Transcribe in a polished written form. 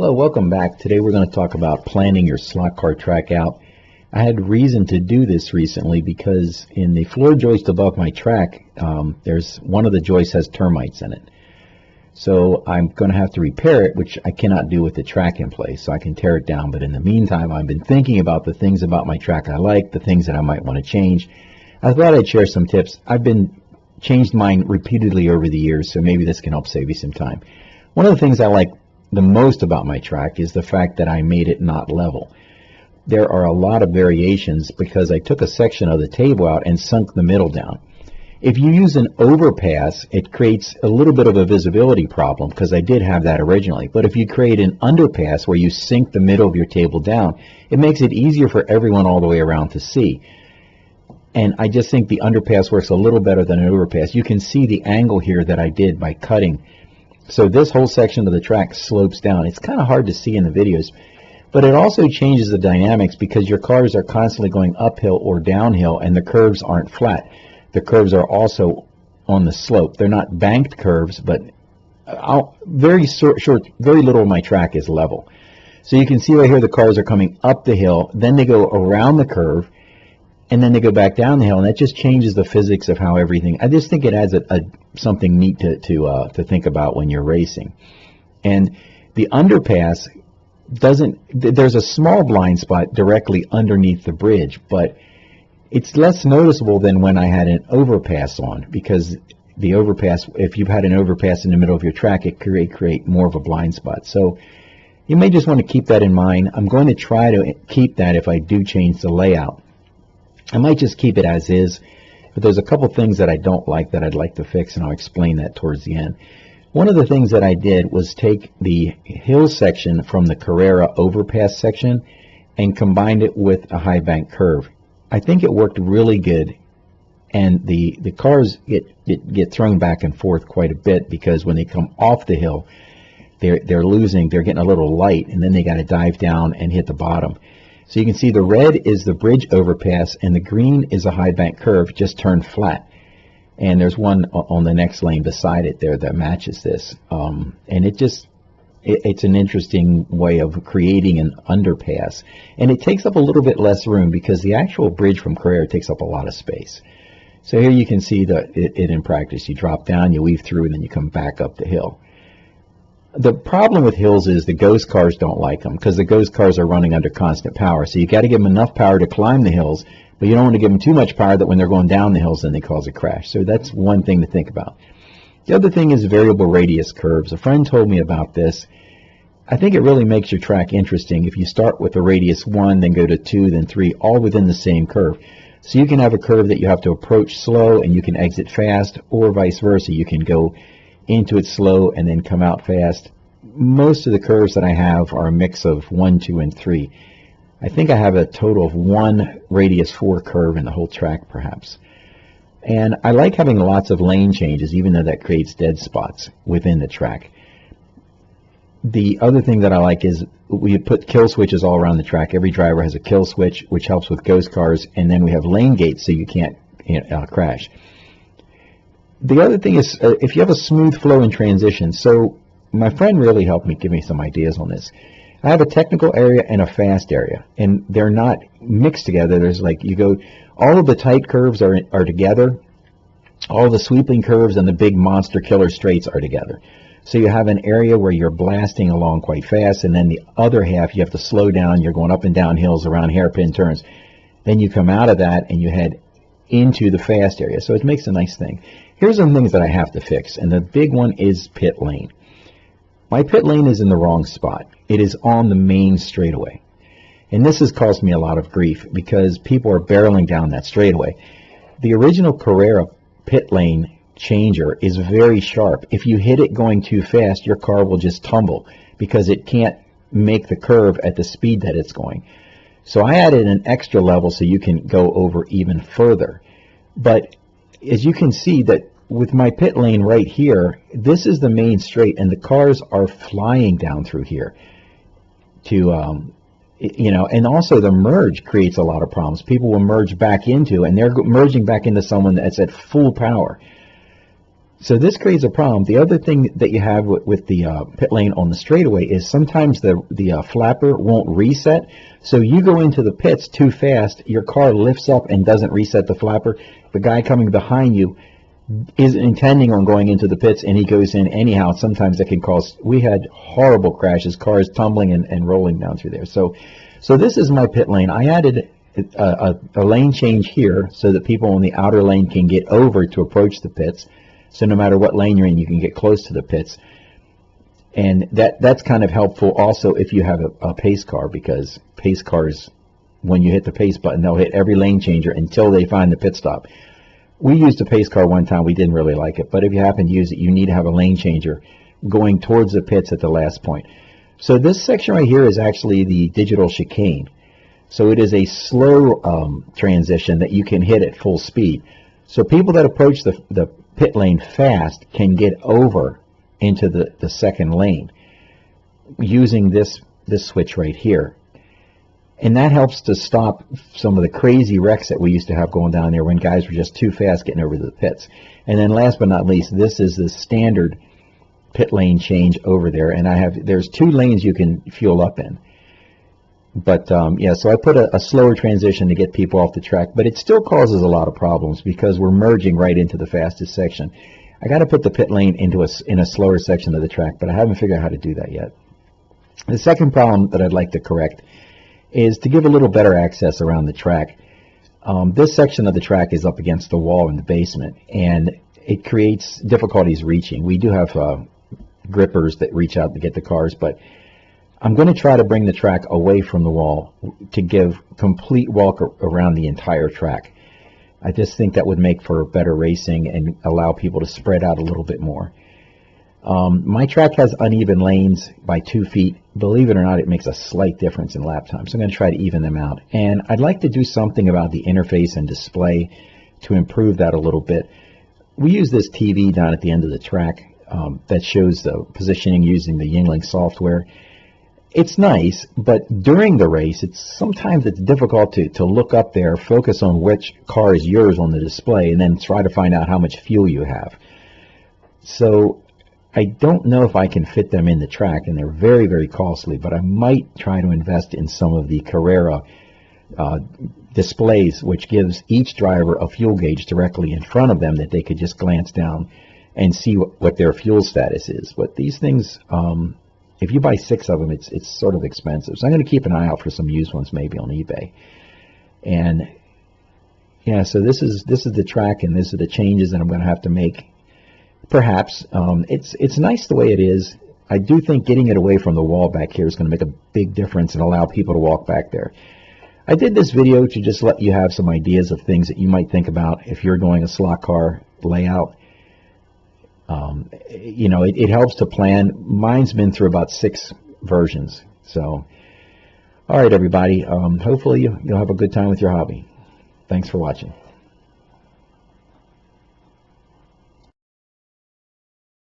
Hello, welcome back. Today we're going to talk about planning your slot car track out. I had reason to do this recently because in the floor joist above my track, there's one of the joists has termites in it. So I'm going to have to repair it, which I cannot do with the track in place, so I can tear it down. But in the meantime, I've been thinking about the things about my track I like, the things that I might want to change. I thought I'd share some tips. I've been changed mine repeatedly over the years, so maybe this can help save you some time. One of the things I like the most about my track is the fact that I made it not level. There are a lot of variations because I took a section of the table out and sunk the middle down. If you use an overpass, it creates a little bit of a visibility problem because I did have that originally. But if you create an underpass where you sink the middle of your table down, it makes it easier for everyone all the way around to see. And I just think the underpass works a little better than an overpass. You can see the angle here that I did by cutting. So this whole section of the track slopes down. It's kind of hard to see in the videos, but it also changes the dynamics because your cars are constantly going uphill or downhill and the curves aren't flat. The curves are also on the slope. They're not banked curves, but very little of my track is level. So you can see right here the cars are coming up the hill, then they go around the curve, and then they go back down the hill, and that just changes the physics of how everything. I just think it adds something neat to think about when you're racing. And the underpass doesn't. There's a small blind spot directly underneath the bridge, but it's less noticeable than when I had an overpass on, because the overpass, if you've had an overpass in the middle of your track, it create more of a blind spot. So you may just want to keep that in mind. I'm going to try to keep that if I do change the layout. I might just keep it as is, but there's a couple things that I don't like that I'd like to fix, and I'll explain that towards the end. One of the things that I did was take the hill section from the Carrera overpass section and combined it with a high bank curve. I think it worked really good, and the cars get thrown back and forth quite a bit because when they come off the hill, they're getting a little light, and then they got to dive down and hit the bottom. So you can see the red is the bridge overpass and the green is a high bank curve just turned flat. And there's one on the next lane beside it there that matches this. And it's an interesting way of creating an underpass. And it takes up a little bit less room because the actual bridge from Carrera takes up a lot of space. So here you can see it in practice. You drop down, you weave through, and then you come back up the hill. The problem with hills is the ghost cars don't like them because the ghost cars are running under constant power. So you got to give them enough power to climb the hills, but you don't want to give them too much power that when they're going down the hills, then they cause a crash. So that's one thing to think about. The other thing is variable radius curves. A friend told me about this. I think it really makes your track interesting if you start with a radius 1, then go to 2, then 3, all within the same curve. So you can have a curve that you have to approach slow and you can exit fast, or vice versa. You can go into it slow and then come out fast. Most of the curves that I have are a mix of 1, 2, and 3. I think I have a total of 1 radius 4 curve in the whole track, perhaps. And I like having lots of lane changes, even though that creates dead spots within the track. The other thing that I like is we put kill switches all around the track. Every driver has a kill switch, which helps with ghost cars, and then we have lane gates so you can't crash. The other thing is if you have a smooth flow in transition. So my friend really helped me, give me some ideas on this. I have a technical area and a fast area, and they're not mixed together. There's like all of the tight curves are together, all the sweeping curves and the big monster killer straights are together. So you have an area where you're blasting along quite fast, and then the other half you have to slow down. You're going up and down hills around hairpin turns. Then you come out of that and you head into the fast area. So it makes a nice thing. Here's some things that I have to fix, and the big one is pit lane. My pit lane is in the wrong spot. It is on the main straightaway. And this has caused me a lot of grief because people are barreling down that straightaway. The original Carrera pit lane changer is very sharp. If you hit it going too fast, your car will just tumble because it can't make the curve at the speed that it's going. So I added an extra level so you can go over even further. But as you can see that with my pit lane right here, this is the main straight, and the cars are flying down through here to, and also the merge creates a lot of problems. People will merge back into, and they're merging back into someone that's at full power. So this creates a problem. The other thing that you have with the pit lane on the straightaway is sometimes the flapper won't reset. So you go into the pits too fast, your car lifts up and doesn't reset the flapper. The guy coming behind you isn't intending on going into the pits, and he goes in anyhow. Sometimes that can cause, we had horrible crashes, cars tumbling and rolling down through there. So this is my pit lane. I added a lane change here so that people in the outer lane can get over to approach the pits. So no matter what lane you're in, you can get close to the pits. And that's kind of helpful also if you have a pace car, because pace cars, when you hit the pace button, they'll hit every lane changer until they find the pit stop. We used a pace car one time. We didn't really like it. But if you happen to use it, you need to have a lane changer going towards the pits at the last point. So this section right here is actually the digital chicane. So it is a slow transition that you can hit at full speed. So people that approach the pit lane fast can get over into the second lane using this switch right here. And that helps to stop some of the crazy wrecks that we used to have going down there when guys were just too fast getting over to the pits. And then last but not least, this is the standard pit lane change over there. And there's 2 lanes you can fuel up in. But yeah, so I put a slower transition to get people off the track, but it still causes a lot of problems because we're merging right into the fastest section. I got to put the pit lane in a slower section of the track, but I haven't figured out how to do that yet. The second problem that I'd like to correct is to give a little better access around the track. This section of the track is up against the wall in the basement, and it creates difficulties reaching. We do have grippers that reach out to get the cars, but I'm going to try to bring the track away from the wall to give complete walk around the entire track. I just think that would make for better racing and allow people to spread out a little bit more. My track has uneven lanes by 2 feet. Believe it or not, it makes a slight difference in lap time. So I'm going to try to even them out. And I'd like to do something about the interface and display to improve that a little bit. We use this TV down at the end of the track that shows the positioning using the Yingling software. It's nice, but during the race, sometimes it's difficult to look up there, focus on which car is yours on the display, and then try to find out how much fuel you have. So I don't know if I can fit them in the track, and they're very, very costly, but I might try to invest in some of the Carrera displays, which gives each driver a fuel gauge directly in front of them that they could just glance down and see what their fuel status is. But these things, if you buy 6 of them, it's sort of expensive. So I'm going to keep an eye out for some used ones maybe on eBay. And yeah, so this is the track, and these are the changes that I'm going to have to make. Perhaps it's nice the way it is. I do think getting it away from the wall back here is going to make a big difference and allow people to walk back there. I did this video to just let you have some ideas of things that you might think about if you're going a slot car layout. You know, it helps to plan. Mine's been through about 6 versions. So, all right, everybody. Hopefully you'll have a good time with your hobby. Thanks for watching.